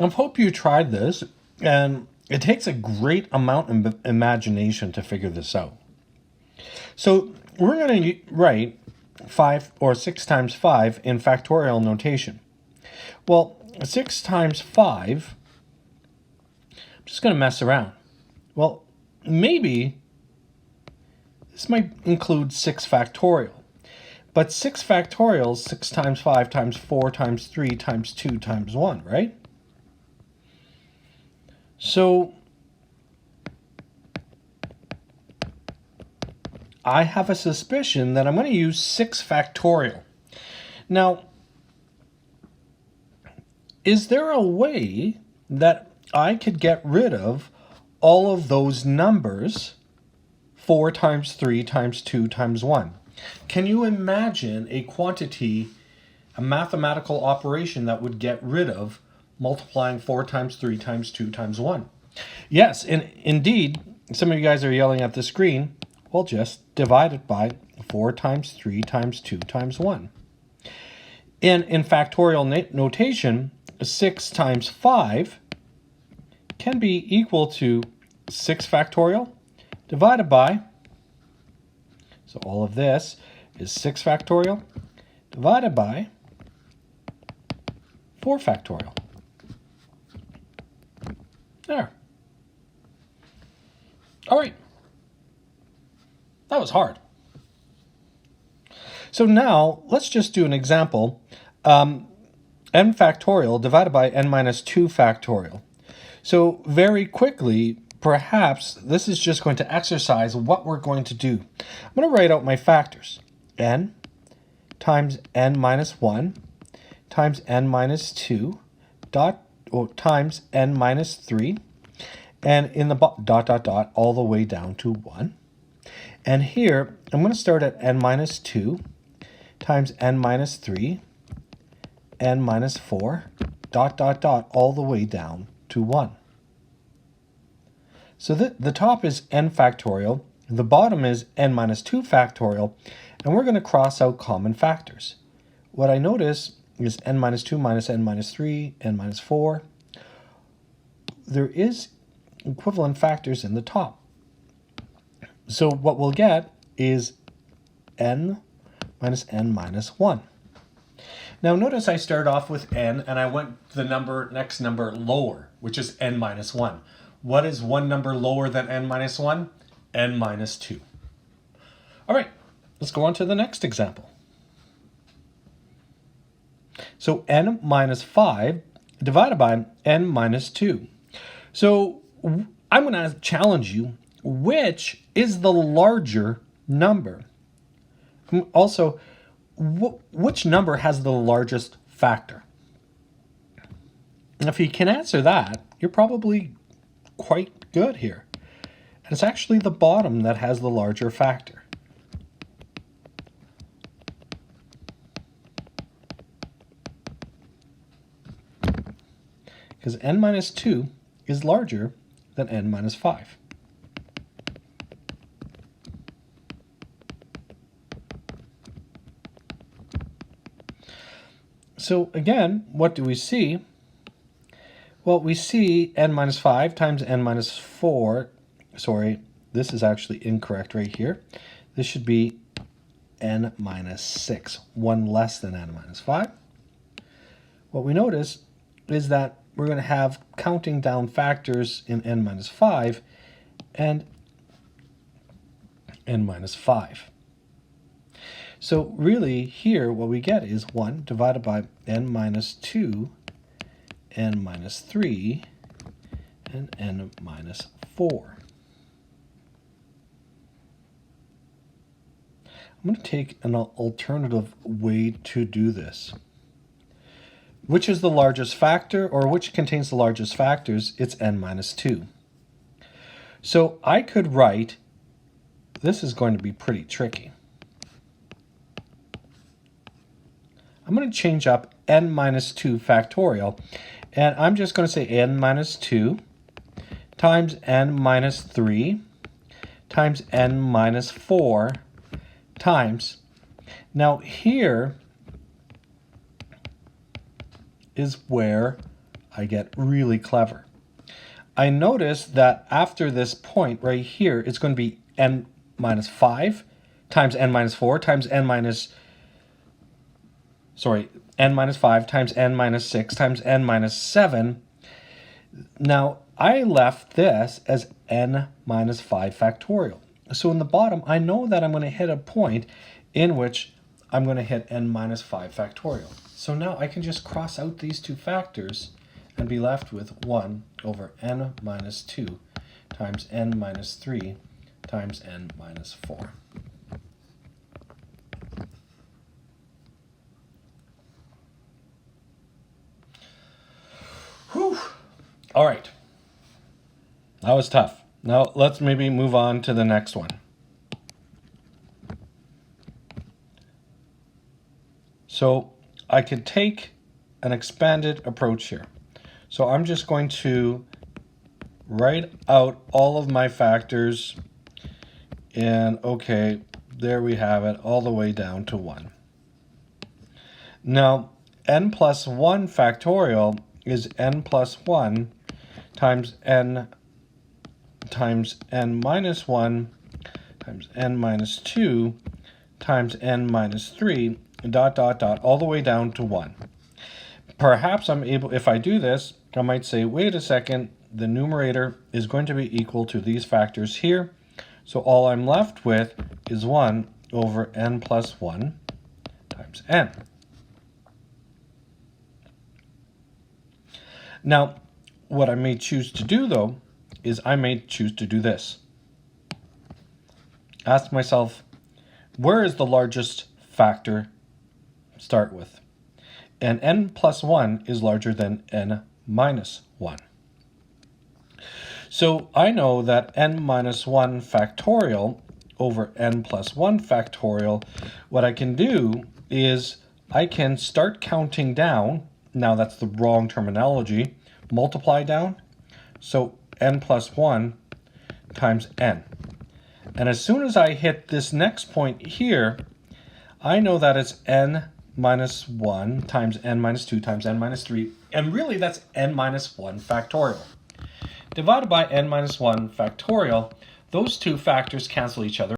I hope you tried this, and it takes a great amount of imagination to figure this out. So we're going to write 5 or 6 times 5 in factorial notation. Well, 6 times 5, I'm just going to mess around. Well, maybe this might include 6 factorial. But 6 factorial is 6 times 5 times 4 times 3 times 2 times 1, right? So I have a suspicion that I'm going to use 6 factorial. Now, is there a way that I could get rid of all of those numbers 4 times 3 times 2 times 1? Can you imagine a quantity, a mathematical operation that would get rid of multiplying 4 times 3 times 2 times 1? Yes, and indeed, some of you guys are yelling at the screen, well, just divide it by 4 times 3 times 2 times 1. And in factorial notation, 6 times 5 can be equal to 6 factorial divided by, so all of this is 6 factorial divided by 4 factorial. There. All right. That was hard. So now let's just do an example. N factorial divided by n minus 2 factorial. So very quickly, perhaps this is just going to exercise what we're going to do. I'm going to write out my factors. N times n minus 1 times n minus 2 times n minus 3, and in the dot all the way down to 1. And here I'm going to start at n minus 2 times n minus 3, n minus 4, all the way down to 1. So the top is n factorial, the bottom is n minus 2 factorial, and we're going to cross out common factors. What I notice is n minus 2 minus n minus 3, n minus 4. There is equivalent factors in the top. So what we'll get is n minus n minus 1. Now notice I started off with n and I went the next number lower, which is n minus 1. What is one number lower than n minus 1? N minus 2. All right, let's go on to the next example. So n minus 5 divided by n minus 2. So I'm going to challenge you, which is the larger number? Also, which number has the largest factor? If you can answer that, you're probably quite good here. And it's actually the bottom that has the larger factor. Because n minus 2 is larger than n minus 5. So again, what do we see? Well, we see n minus 5 times n minus 4. Sorry, this is actually incorrect right here. This should be n minus 6, one less than n minus 5. What we notice is that we're going to have counting down factors in n minus 5 and n minus 5. So really here what we get is 1 divided by n minus 2, n minus 3, and n minus 4. I'm going to take an alternative way to do this. Which is the largest factor, or which contains the largest factors? It's n minus 2. So I could write, this is going to be pretty tricky. I'm going to change up n minus 2 factorial, and I'm just going to say n minus 2 times n minus 3 times n minus 4 times. Now here is where I get really clever. I notice that after this point right here, it's going to be n minus 5 times n minus 4 times n minus 5 times n minus 6 times n minus 7. Now, I left this as n minus 5 factorial. So in the bottom, I know that I'm going to hit a point in which I'm going to hit n minus 5 factorial. So now I can just cross out these two factors and be left with 1 over n minus 2 times n minus 3 times n minus 4. Whew. All right. That was tough. Now let's maybe move on to the next one. So I could take an expanded approach here. So I'm just going to write out all of my factors, and okay, there we have it, all the way down to 1. Now, n plus 1 factorial is n plus 1 times n minus 1 times n minus 2 times n minus 3, all the way down to 1. Perhaps I'm able, if I do this, I might say, wait a second, the numerator is going to be equal to these factors here. So all I'm left with is 1 over n plus 1 times n. Now, what I may choose to do, though, is I may choose to do this. Ask myself, where is the largest factor start with? And n plus 1 is larger than n minus 1. So I know that n minus 1 factorial over n plus 1 factorial, what I can do is I can start counting down. Now that's the wrong terminology. Multiply down. So n plus 1 times n. And as soon as I hit this next point here, I know that it's n minus 1 times n minus 2 times n minus 3. And really that's n minus 1 factorial. Divided by n minus 1 factorial, those two factors cancel each other